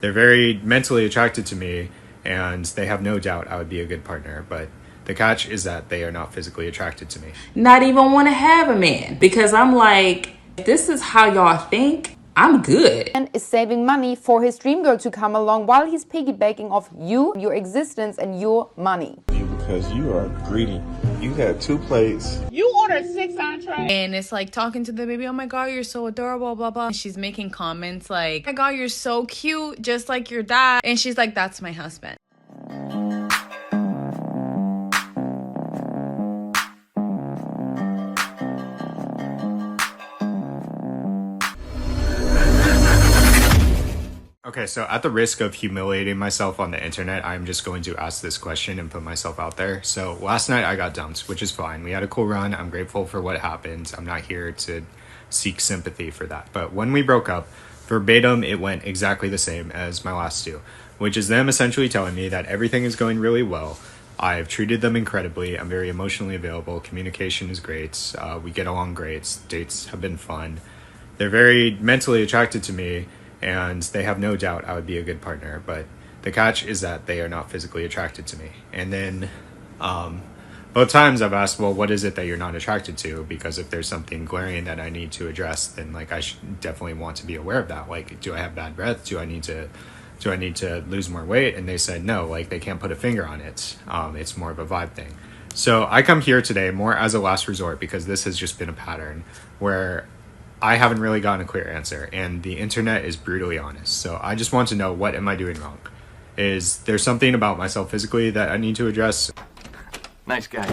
They're very mentally attracted to me, and they have no doubt I would be a good partner, but the catch is that they are not physically attracted to me. Not even want to have a man, because I'm like, if this is how y'all think, I'm good. And is saving money for his dream girl to come along while he's piggybacking off you, your existence, and your money. Because you are greedy. You had 2 plates. You ordered 6 entrees. And it's like talking to the baby, oh my god, you're so adorable, blah blah. And she's making comments like, oh my god, you're so cute, just like your dad. And she's like, that's my husband. Okay, so at the risk of humiliating myself on the internet, I'm just going to ask this question and put myself out there. So last night I got dumped, which is fine. We had a cool run. I'm grateful for what happened. I'm not here to seek sympathy for that. But when we broke up, verbatim, it went exactly the same as my last two, which is them essentially telling me that everything is going really well. I've treated them incredibly. I'm very emotionally available. Communication is great. We get along great. Dates have been fun. They're very mentally attracted to me, and they have no doubt I would be a good partner, but the catch is that they are not physically attracted to me. And then both times I've asked, well, what is it that you're not attracted to? Because if there's something glaring that I need to address, then like I should definitely want to be aware of that. Like, do I have bad breath? Do I need to lose more weight? And they said no, like they can't put a finger on it. It's more of a vibe thing. So I come here today more as a last resort, because this has just been a pattern where I haven't really gotten a clear answer, and the internet is brutally honest. So I just want to know, what am I doing wrong? Is there something about myself physically that I need to address? Nice guy.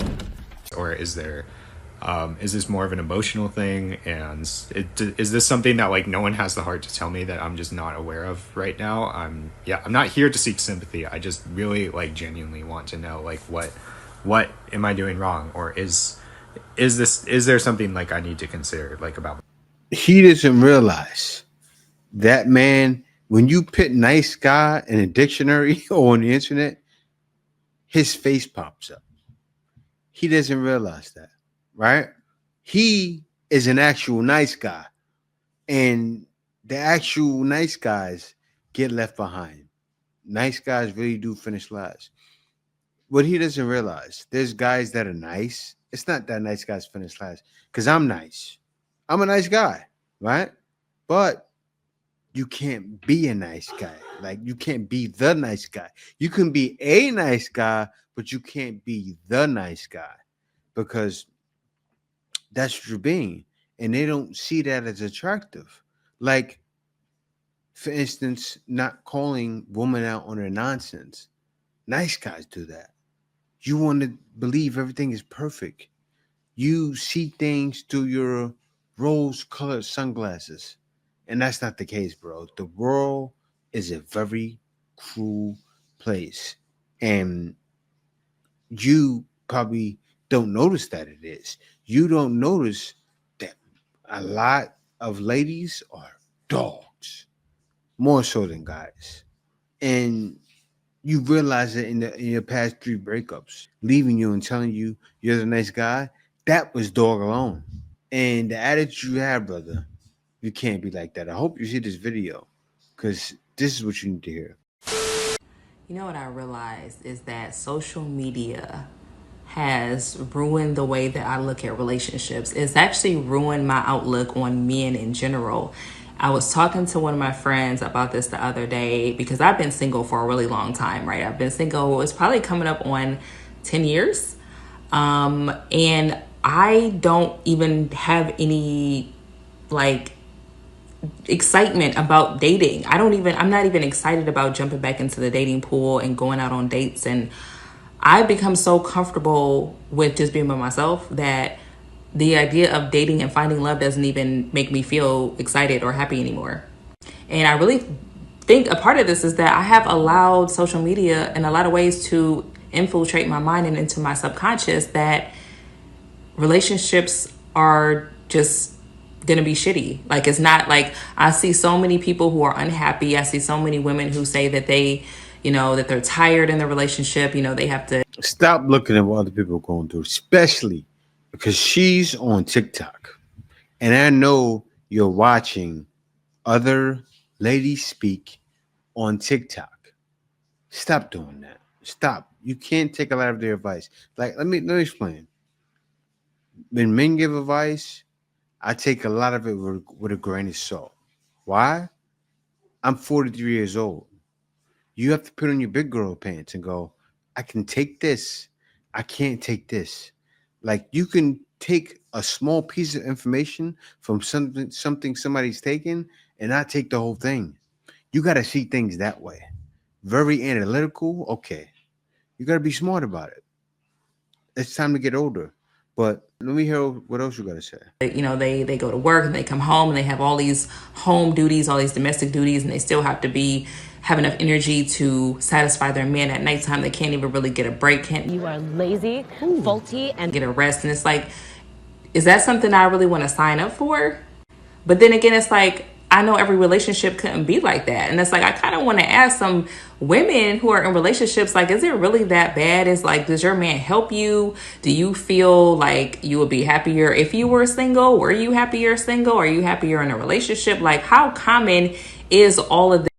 Or is this more of an emotional thing? And is this something that like no one has the heart to tell me that I'm just not aware of right now? I'm not here to seek sympathy. I just really like genuinely want to know, like, what am I doing wrong? Or is there something like I need to consider, like, about? He doesn't realize that, man, when you put nice guy in a dictionary or on the internet, his face pops up. He doesn't realize that, right? He is an actual nice guy, and the actual nice guys get left behind. Nice guys really do finish last. What he doesn't realize, there's guys that are nice. It's not that nice guys finish last, because I'm nice. I'm a nice guy, right? But you can't be a nice guy. Like, you can't be the nice guy. You can be a nice guy, but you can't be the nice guy, because that's what you're being. And they don't see that as attractive. Like, for instance, not calling women out on their nonsense. Nice guys do that. You want to believe everything is perfect. You see things through your rose-colored sunglasses, and that's not the case, bro. The world is a very cruel place, and you probably don't notice that it is. You don't notice that a lot of ladies are dogs, more so than guys, and you realize it in your past 3 breakups, leaving you and telling you you're the nice guy. That was dog alone. And the attitude you have, brother, you can't be like that. I hope you see this video, because this is what you need to hear. You know what I realized is that social media has ruined the way that I look at relationships. It's actually ruined my outlook on men in general. I was talking to one of my friends about this the other day, because I've been single for a really long time, right? I've been single, it's probably coming up on 10 years. And I don't even have any like excitement about dating. I'm not even excited about jumping back into the dating pool and going out on dates. And I've become so comfortable with just being by myself that the idea of dating and finding love doesn't even make me feel excited or happy anymore. And I really think a part of this is that I have allowed social media in a lot of ways to infiltrate my mind and into my subconscious, that relationships are just gonna be shitty. Like, it's not like, I see so many people who are unhappy. I see so many women who say that that they're tired in their relationship. They have to Stop looking at what other people are going through, especially because she's on TikTok. And I know you're watching other ladies speak on TikTok. Stop doing that. Stop. You can't take a lot of their advice. Like, let me explain. When men give advice, I take a lot of it with a grain of salt. Why? I'm 43 years old. You have to put on your big girl pants and go, I can take this. I can't take this. Like, you can take a small piece of information from something somebody's taken and not take the whole thing. You got to see things that way. Very analytical. Okay. You got to be smart about it. It's time to get older. But let me hear what else you got to say. You know, they go to work and they come home and they have all these home duties, all these domestic duties, and they still have to have enough energy to satisfy their men at nighttime. They can't even really get a break. You are lazy, faulty, and get a rest. And it's like, is that something I really want to sign up for? But then again, it's like, I know every relationship couldn't be like that. And it's like, I kind of want to ask some women who are in relationships, like, is it really that bad? Is like, does your man help you? Do you feel like you would be happier if you were single? Were you happier single? Are you happier in a relationship? Like, how common is all of this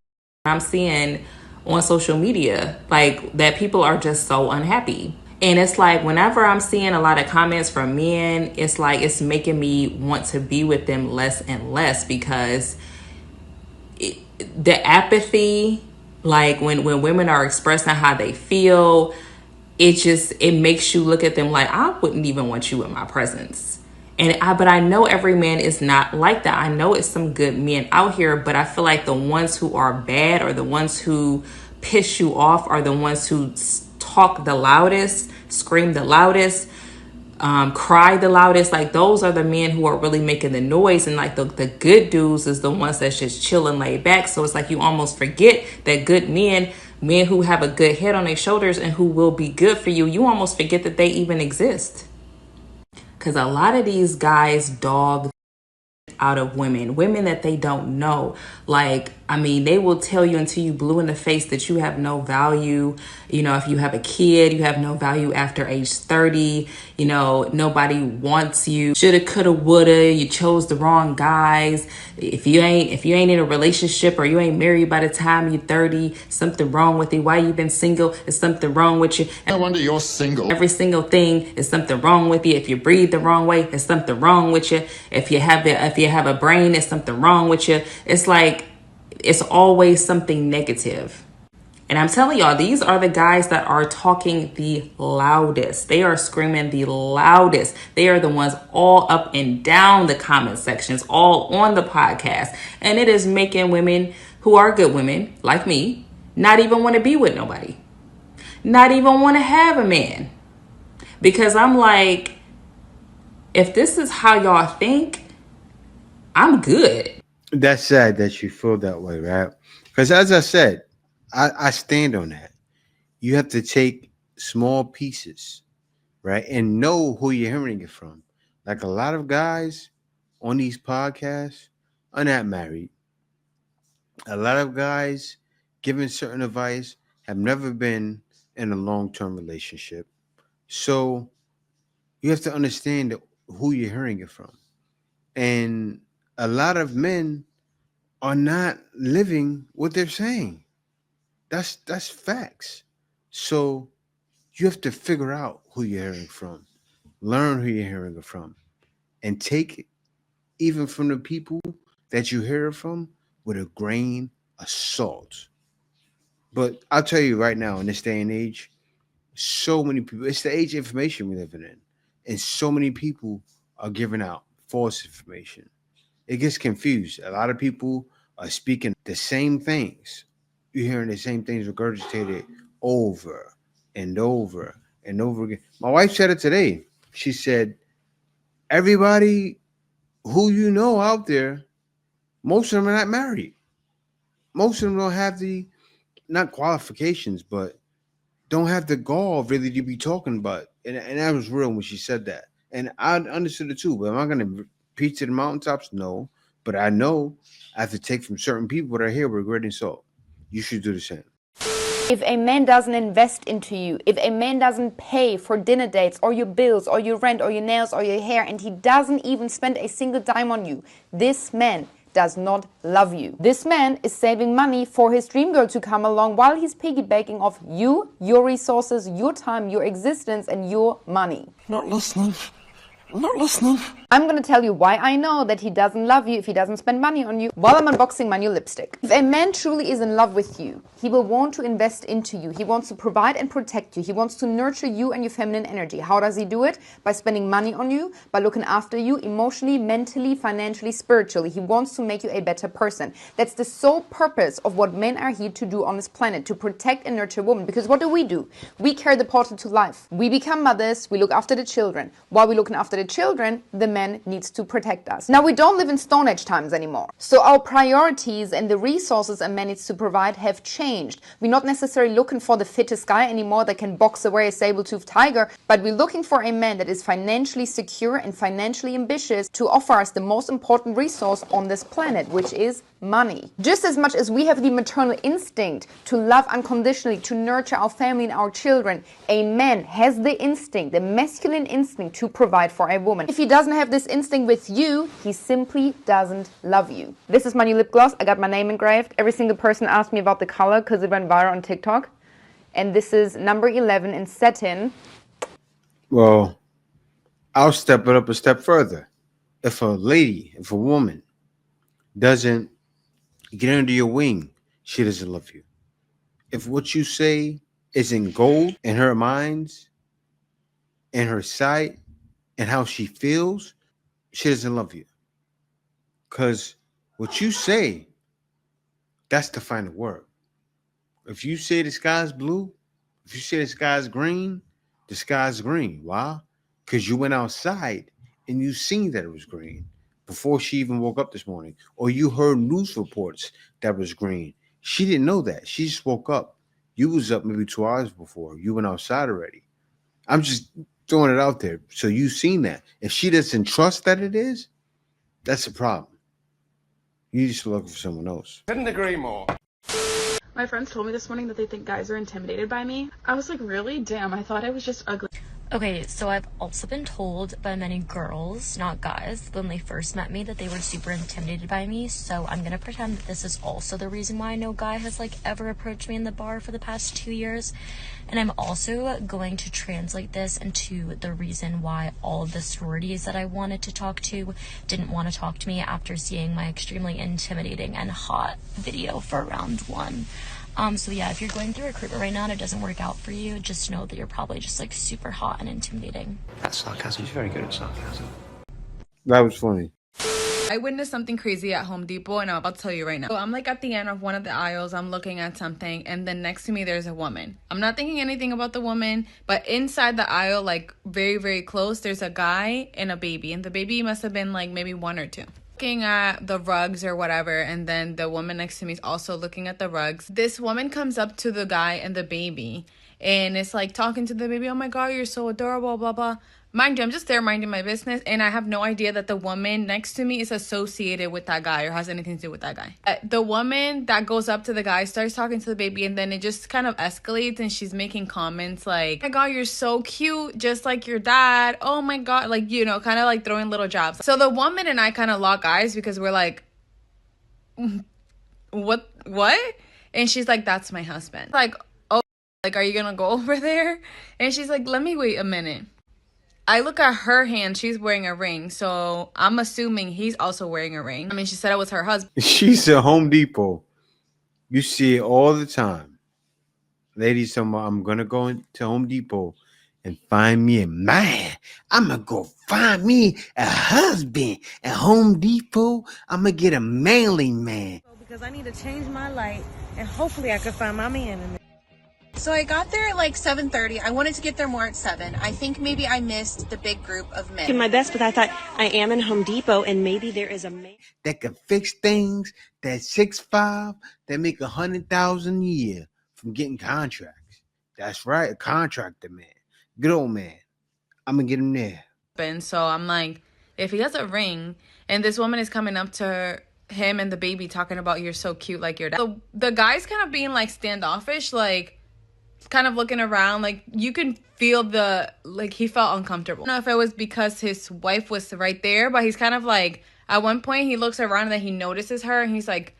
I'm seeing on social media? Like, that people are just so unhappy. And it's like, whenever I'm seeing a lot of comments from men, it's like, it's making me want to be with them less and less, because the apathy, like when women are expressing how they feel, it makes you look at them like, I wouldn't even want you in my presence. But I know every man is not like that. I know it's some good men out here, but I feel like the ones who are bad, or the ones who piss you off, are the ones who talk the loudest, scream the loudest, cry the loudest. Like, those are the men who are really making the noise. And like the good dudes is the ones that's just chilling, laid back. So it's like, you almost forget that good men who have a good head on their shoulders and who will be good for you, you almost forget that they even exist. Because a lot of these guys dog out of women that they don't know. Like, I mean, they will tell you until you blue in the face that you have no value. You know, if you have a kid, you have no value after age 30. You know, nobody wants you. Shoulda, coulda, woulda. You chose the wrong guys. If you ain't in a relationship, or you ain't married by the time you're 30, something wrong with you. Why you been single? There's something wrong with you. No wonder you're single. Every single thing is something wrong with you. If you breathe the wrong way, there's something wrong with you. If you have a brain, there's something wrong with you. It's like, it's always something negative. And I'm telling y'all, these are the guys that are talking the loudest. They are screaming the loudest. They are the ones all up and down the comment sections, all on the podcast. And it is making women who are good women, like me, not even want to be with nobody. Not even want to have a man. Because I'm like, if this is how y'all think, I'm good. That's sad that you feel that way, right? Because as I said, I stand on that. You have to take small pieces, right? And know who you're hearing it from. Like, a lot of guys on these podcasts are not married. A lot of guys giving certain advice have never been in a long-term relationship. So you have to understand who you're hearing it from. And a lot of men are not living what they're saying. That's facts. So you have to figure out who you're hearing from, learn who you're hearing it from, and take it even from the people that you hear it from with a grain of salt. But I'll tell you right now, in this day and age, so many people, it's the age of information we're living in, and so many people are giving out false information. It gets confused. A lot of people are speaking the same things. You're hearing the same things regurgitated over and over and over again. My wife said it today. She said, everybody who you know out there, most of them are not married. Most of them don't have not qualifications, but don't have the gall really to be talking about. And that was real when she said that. And I understood it too. But am I going to preach to the mountaintops? No. But I know I have to take from certain people that are here with grain and salt. You should do the same. If a man doesn't invest into you, if a man doesn't pay for dinner dates or your bills or your rent or your nails or your hair, and he doesn't even spend a single dime on you, this man does not love you. This man is saving money for his dream girl to come along while he's piggybacking off you, your resources, your time, your existence, and your money. Not listening. I'm not listening. I'm going to tell you why I know that he doesn't love you if he doesn't spend money on you while I'm unboxing my new lipstick. If a man truly is in love with you, he will want to invest into you. He wants to provide and protect you. He wants to nurture you and your feminine energy. How does he do it? By spending money on you, by looking after you emotionally, mentally, financially, spiritually. He wants to make you a better person. That's the sole purpose of what men are here to do on this planet, to protect and nurture women. Because what do? We carry the portal to life. We become mothers, we look after the children. While we're looking after the children, the man needs to protect us. Now, we don't live in Stone Age times anymore. So our priorities and the resources a man needs to provide have changed. We're not necessarily looking for the fittest guy anymore that can box away a saber-toothed tiger, but we're looking for a man that is financially secure and financially ambitious to offer us the most important resource on this planet, which is money. Just as much as we have the maternal instinct to love unconditionally, to nurture our family and our children, a man has the instinct, the masculine instinct to provide for a woman. If he doesn't have this instinct with you, he simply doesn't love you. This is my new lip gloss. I got my name engraved. Every single person asked me about the color because it went viral on TikTok. And this is number 11 in satin. Well, I'll step it up a step further. If a woman doesn't get under your wing, she doesn't love you. If what you say is in gold in her minds, in her sight, and how she feels, she doesn't love you. Because what you say, that's the final word. If you say the sky's blue, if you say the sky's green, the sky's green. Why? Because you went outside and you seen that it was green before she even woke up this morning. Or you heard news reports that was green. She didn't know that. She just woke up. You was up maybe 2 hours before. You went outside already. I'm just throwing it out there. So you've seen that. If she doesn't trust that it is, that's a problem. You just looking for someone else. Couldn't agree more. My friends told me this morning that they think guys are intimidated by me. I was like, really? Damn, I thought I was just ugly. Okay, so I've also been told by many girls, not guys, when they first met me that they were super intimidated by me. So I'm gonna pretend that this is also the reason why no guy has ever approached me in the bar for the past 2 years. And I'm also going to translate this into the reason why all of the sororities that I wanted to talk to didn't want to talk to me after seeing my extremely intimidating and hot video for round 1. So yeah, if you're going through recruitment right now and it doesn't work out for you, just know that you're probably just super hot and intimidating. That's sarcasm. She's very good at sarcasm. That was funny. I witnessed something crazy at Home Depot, and I'm about to tell you right now. So I'm at the end of one of the aisles, I'm looking at something, and then next to me there's a woman. I'm not thinking anything about the woman, but inside the aisle, very, very close, there's a guy and a baby, and the baby must have been maybe 1 or 2. Looking at the rugs or whatever, and then the woman next to me is also looking at the rugs. This woman comes up to the guy and the baby, and it's talking to the baby, oh my god, you're so adorable, blah blah. Mind you, I'm just there minding my business, and I have no idea that the woman next to me is associated with that guy or has anything to do with that guy. The woman that goes up to the guy starts talking to the baby, and then it just kind of escalates, and she's making comments like, oh my god, you're so cute, just like your dad. Oh my god, kind of throwing little jabs. So the woman and I kind of lock eyes because we're like, what? And she's like, that's my husband. Oh, are you gonna go over there? And she's like, let me wait a minute. I look at her hand, she's wearing a ring, so I'm assuming he's also wearing a ring. I mean, she said it was her husband. She's at Home Depot. You see it all the time. Ladies, I'm going to go to Home Depot and find me a man. I'm going to go find me a husband at Home Depot. I'm going to get a manly man. Because I need to change my light, and hopefully I can find my man in there. So I got there at 7:30. I wanted to get there more at 7. I think maybe I missed the big group of men. I did my best, but I thought I am in Home Depot, and maybe there is a man that can fix things, that's 6'5", that make $100,000 a year from getting contracts. That's right, a contractor man, good old man. I'm gonna get him there. And so I'm like, if he has a ring, and this woman is coming up to him and the baby talking about you're so cute like your dad. So the guy's kind of being standoffish, kind of looking around, you can feel he felt uncomfortable. I don't know if it was because his wife was right there, but he's kind of At one point, he looks around and then he notices her and he's like,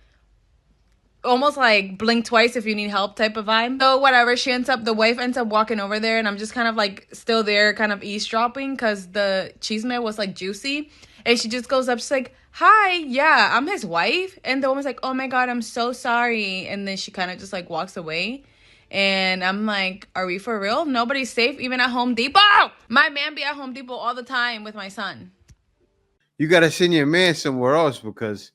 almost like blink twice if you need help type of vibe. So whatever, the wife ends up walking over there and I'm just kind of like still there kind of eavesdropping because the chisme was like juicy. And she just goes up, she's like, hi, yeah, I'm his wife. And the woman's like, oh my God, I'm so sorry. And then she kind of just like walks away. And I'm like, are we for real? Nobody's safe even at Home Depot. My man be at Home Depot all the time with my son. You got to send your man somewhere else because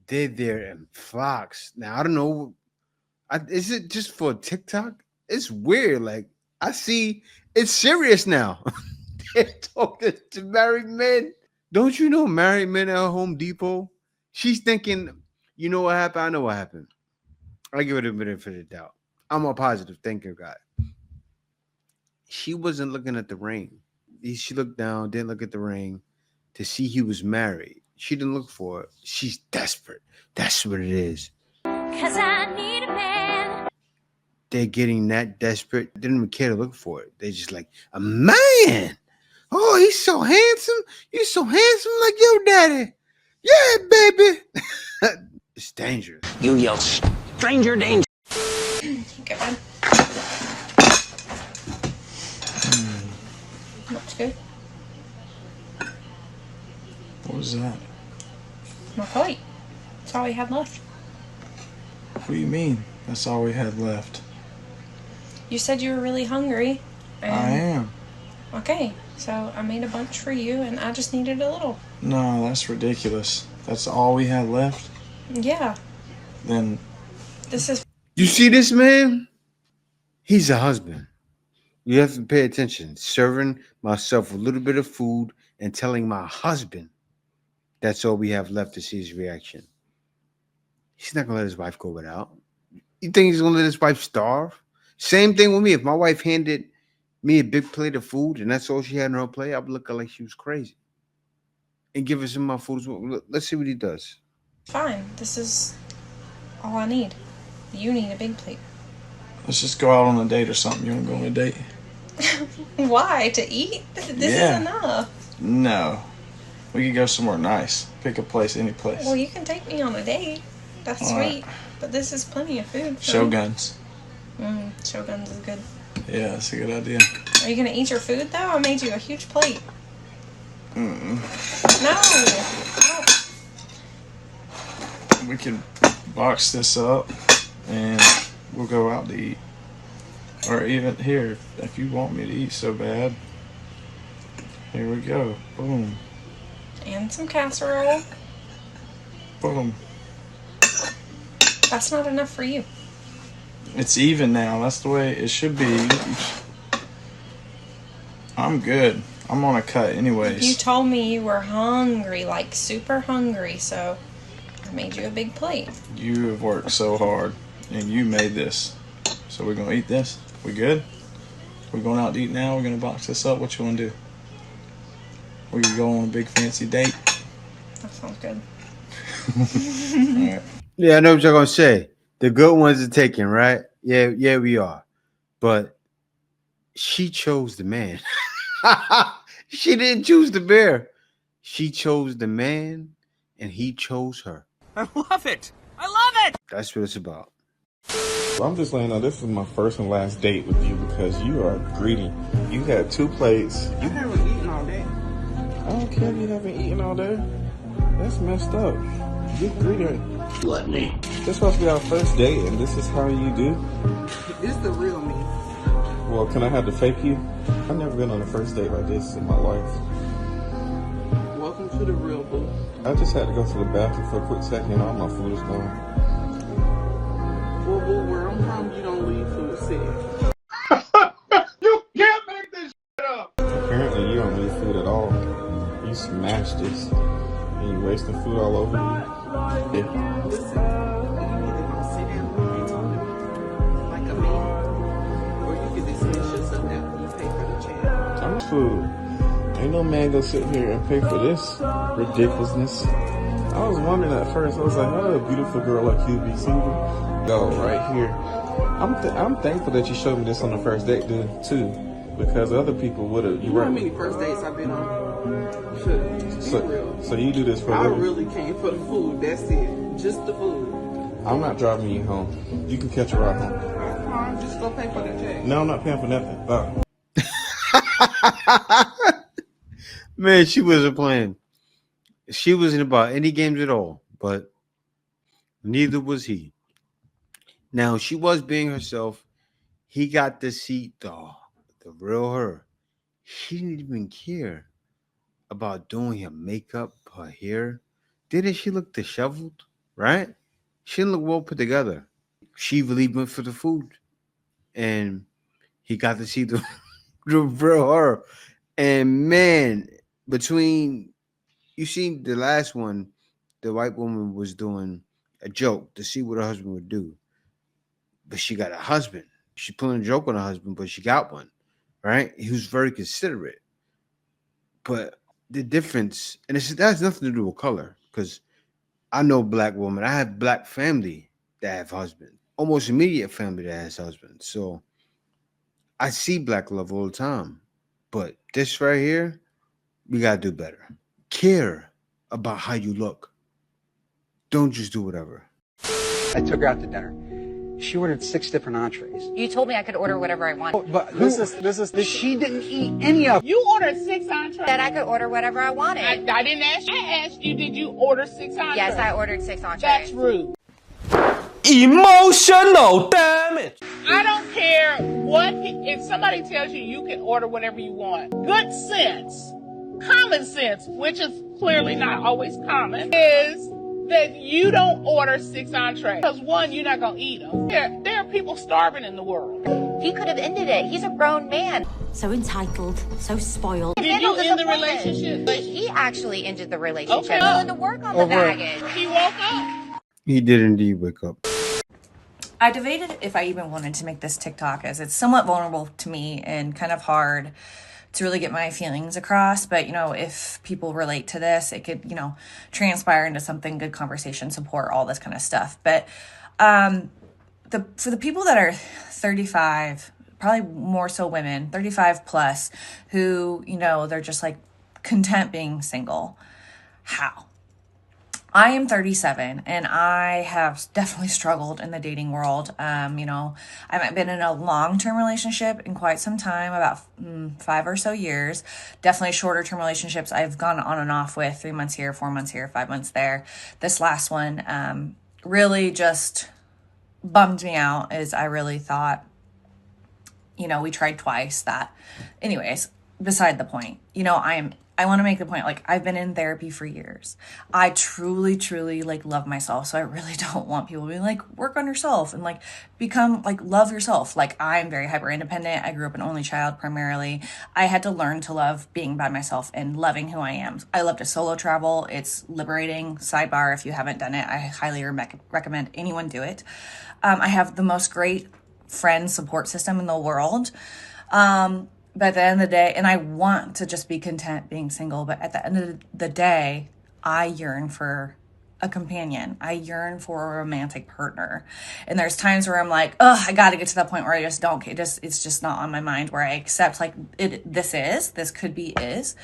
they're there in flocks. Now, I don't know. Is it just for TikTok? It's weird. Like, I see it's serious now. They're talking to married men. Don't you know married men at Home Depot? She's thinking, you know what happened? I know what happened. I give it a benefit of the doubt. I'm a positive thinker guy. She wasn't looking at the ring. She looked down, didn't look at the ring to see he was married. She didn't look for it. She's desperate. That's what it is. 'Cause I need a man. They're getting that desperate. They didn't even care to look for it. They're just like, a man. Oh, he's so handsome. You're so handsome like your daddy. Yeah, baby. It's dangerous. You yell, stranger danger. Good one. Looks good. What was that? My plate. That's all we had left. What do you mean? That's all we had left. You said you were really hungry. I am. Okay, so I made a bunch for you, and I just needed a little. No, that's ridiculous. That's all we had left? Yeah. Then... This is... You see this man? He's a husband. You have to pay attention. Serving myself a little bit of food and telling my husband that's all we have left to see his reaction. He's not going to let his wife go without. You think he's going to let his wife starve? Same thing with me. If my wife handed me a big plate of food and that's all she had on her plate, I would look at her like she was crazy. And give her some of my food as well. Let's see what he does. Fine. This is all I need. You need a big plate. Let's just go out on a date or something. You want to go on a date? Why? To eat? This is enough. No. We could go somewhere nice. Pick a place, any place. Well, you can take me on a date. That's all sweet. Right. But this is plenty of food. Shoguns. Shoguns is good. Yeah, that's a good idea. Are you going to eat your food, though? I made you a huge plate. Mm-mm. No. We can box this up and we'll go out to eat. Or even here, if you want me to eat so bad. Here we go. Boom. And some casserole. Boom. That's not enough for you. It's even now. That's the way it should be. I'm good. I'm on a cut anyways. You told me you were hungry, like super hungry, so I made you a big plate. You have worked so hard, and you made this. So we're going to eat this? We good? We're going out to eat now? We're going to box this up? What you want to do? We're going to go on a big fancy date? That sounds good. All right. Yeah, I know what you're going to say. The good ones are taken, right? Yeah, we are. But she chose the man. She didn't choose the bear. She chose the man, and he chose her. I love it. I love it. That's what it's about. Well, I'm just letting you know this is my first and last date with you because you are greedy. You had 2 plates. You haven't eaten all day. I don't care if you haven't eaten all day. That's messed up. You're greedy. Gluttony. This is supposed to be our first date, and this is how you do? This is the real me. Well, can I have the fake you? I've never been on a first date like this in my life. Welcome to the real boo. I just had to go to the bathroom for a quick second, and all my food is gone. Well, boo, where I'm from, you don't leave food sitting. You can't make this shit up! Apparently, you don't leave food at all. You smashed this, and you wasting food all over you. Yeah. Listen, you either gonna sit down and talk to me like a man, or you can dismiss yourself after you pay for the check. I'm food. Ain't no man gonna sit here and pay for this ridiculousness. I was wondering at first. I was like, "How a beautiful girl like you be single?" Go right here. I'm thankful that you showed me this on the first date, dude, too, because other people would have. You know how many first dates I've been on? So you do this for a I living? really came for the food. That's it. Just the food. I'm not driving you home. You can catch a ride home. That's fine. Just go pay for the check. No, I'm not paying for nothing. Man, she wasn't playing. She wasn't about any games at all, but neither was he. Now, she was being herself. He got to see the real her. She didn't even care about doing her makeup, her hair. Didn't she look disheveled? Right? She didn't look well put together. She really went for the food. And he got to see the real her. And man, between you seen the last one, the white woman was doing a joke to see what her husband would do. But she got a husband. She pulling a joke on her husband, but she got one. Right? He was very considerate. But the difference, and that has nothing to do with color, because I know black women. I have black family that have husbands, almost immediate family that has husbands. So I see black love all the time. But this right here, we gotta do better. Care about how you look. Don't just do whatever. I took her out to dinner. She ordered 6 different entrees. You told me I could order whatever I wanted. But she didn't eat any of them. You ordered 6 entrees. Said I could order whatever I wanted. I didn't ask you. I asked you, did you order 6 entrees? Yes, I ordered 6 entrees. That's rude. Emotional damage. I don't care if somebody tells you you can order whatever you want. Good sense, common sense, which is clearly not always common, is that you don't order 6 entrees. Because one, you're not going to eat them. There are people starving in the world. He could have ended it. He's a grown man. So entitled, so spoiled. Did you end the relationship? He actually ended the relationship. Okay. Going to work on the baggage. He woke up. He did indeed wake up. I debated if I even wanted to make this TikTok, as it's somewhat vulnerable to me and kind of hard to really get my feelings across. But, if people relate to this, it could, transpire into something, good conversation, support, all this kind of stuff. But for the people that are 35, probably more so women, 35 plus, who, they're just like content being single. How? I am 37 and I have definitely struggled in the dating world. I haven't been in a long-term relationship in quite some time, about 5 or so years. Definitely shorter term relationships I've gone on and off with, 3 months here, 4 months here, 5 months there. This last one really just bummed me out, as I really thought, we tried twice that. Anyways, beside the point, I want to make the point, I've been in therapy for years. I truly, truly, love myself. So I really don't want people to be work on yourself and, become, love yourself. I'm very hyper independent. I grew up an only child primarily. I had to learn to love being by myself and loving who I am. I love to solo travel. It's liberating. Sidebar, if you haven't done it, I highly recommend anyone do it. I have the most great friend support system in the world. But at the end of the day, and I want to just be content being single, but at the end of the day, I yearn for a companion. I yearn for a romantic partner. And there's times where I'm like, I got to get to that point where I just don't, it's just not on my mind, where I accept this could be is,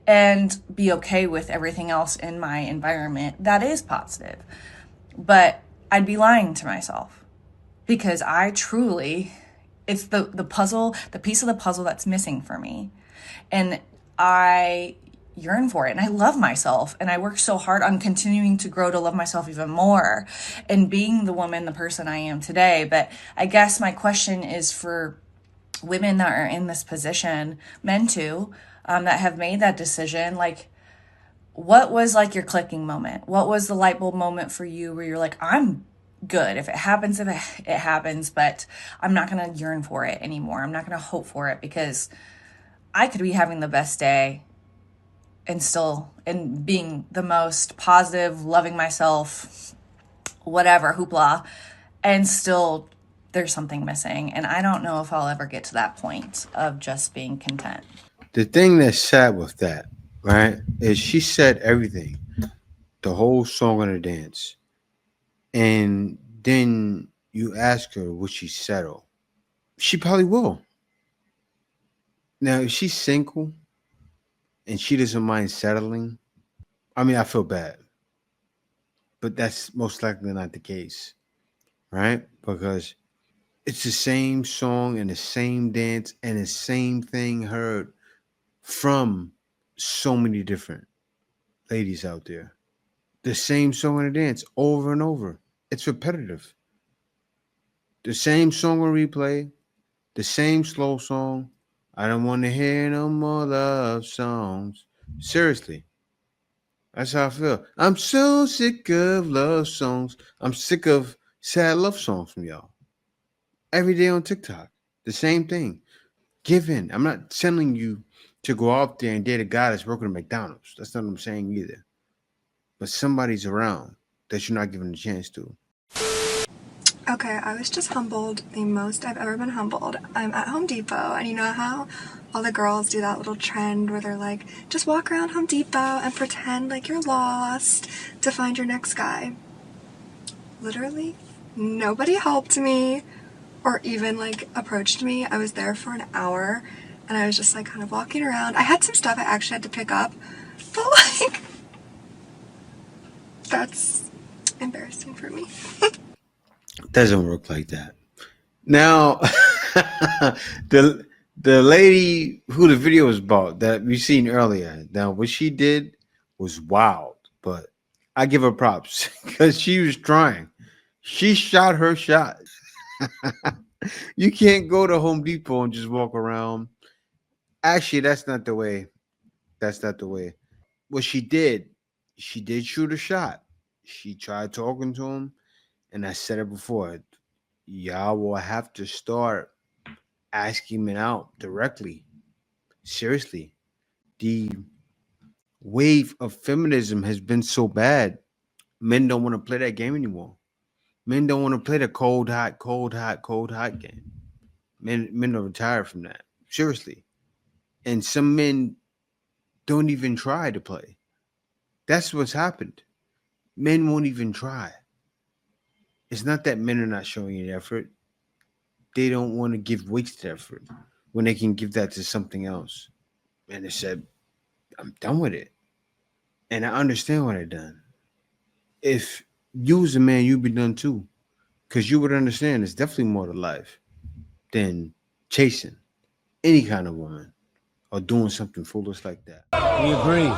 and be okay with everything else in my environment that is positive. But I'd be lying to myself, because I truly, it's the puzzle, the piece of the puzzle that's missing for me. And I yearn for it. And I love myself. And I work so hard on continuing to grow to love myself even more and being the woman, the person I am today. But I guess my question is for women that are in this position, men too, that have made that decision. What was your clicking moment? What was the light bulb moment for you where you're like, I'm good. If it happens, it happens, but I'm not going to yearn for it anymore. I'm not going to hope for it, because I could be having the best day and being the most positive, loving myself, whatever, hoopla, and still there's something missing. And I don't know if I'll ever get to that point of just being content. The thing that's sad with that, right, is she said everything, the whole song and the dance. And then you ask her, would she settle? She probably will. Now, if she's single and she doesn't mind settling, I mean, I feel bad. But that's most likely not the case, right? Because it's the same song and the same dance and the same thing heard from so many different ladies out there. The same song and dance over and over. It's repetitive. The same song on replay, the same slow song. I don't want to hear no more love songs. Seriously, that's how I feel. I'm so sick of love songs. I'm sick of sad love songs from y'all. Every day on TikTok, the same thing. Give in. I'm not telling you to go out there and date a guy that's working at McDonald's. That's not what I'm saying either. But somebody's around that you're not giving a chance to. Okay, I was just humbled, the most I've ever been humbled. I'm at Home Depot, and you know how all the girls do that little trend where they're like, just walk around Home Depot and pretend like you're lost to find your next guy. Literally, nobody helped me or even like approached me. I was there for an hour, and I was just like kind of walking around. I had some stuff I actually had to pick up, but like, that's embarrassing for me. Doesn't work like that. Now, the lady who the video was about that we seen earlier. Now, what she did was wild, but I give her props because she was trying. She shot her shot. You can't go to Home Depot and just walk around. Actually, that's not the way. That's not the way. What she did shoot a shot. She tried talking to him. And I said it before, y'all will have to start asking men out directly. Seriously. The wave of feminism has been so bad. Men don't want to play that game anymore. Men don't want to play the cold, hot game. Men are retired from that. Seriously. And some men don't even try to play. That's what's happened. Men won't even try. It's not that men are not showing any effort. They don't want to give wasted effort when they can give that to something else. And they said, I'm done with it. And I understand what I done. If you was a man, you'd be done too. Because you would understand there's definitely more to life than chasing any kind of woman or doing something foolish like that. We agree.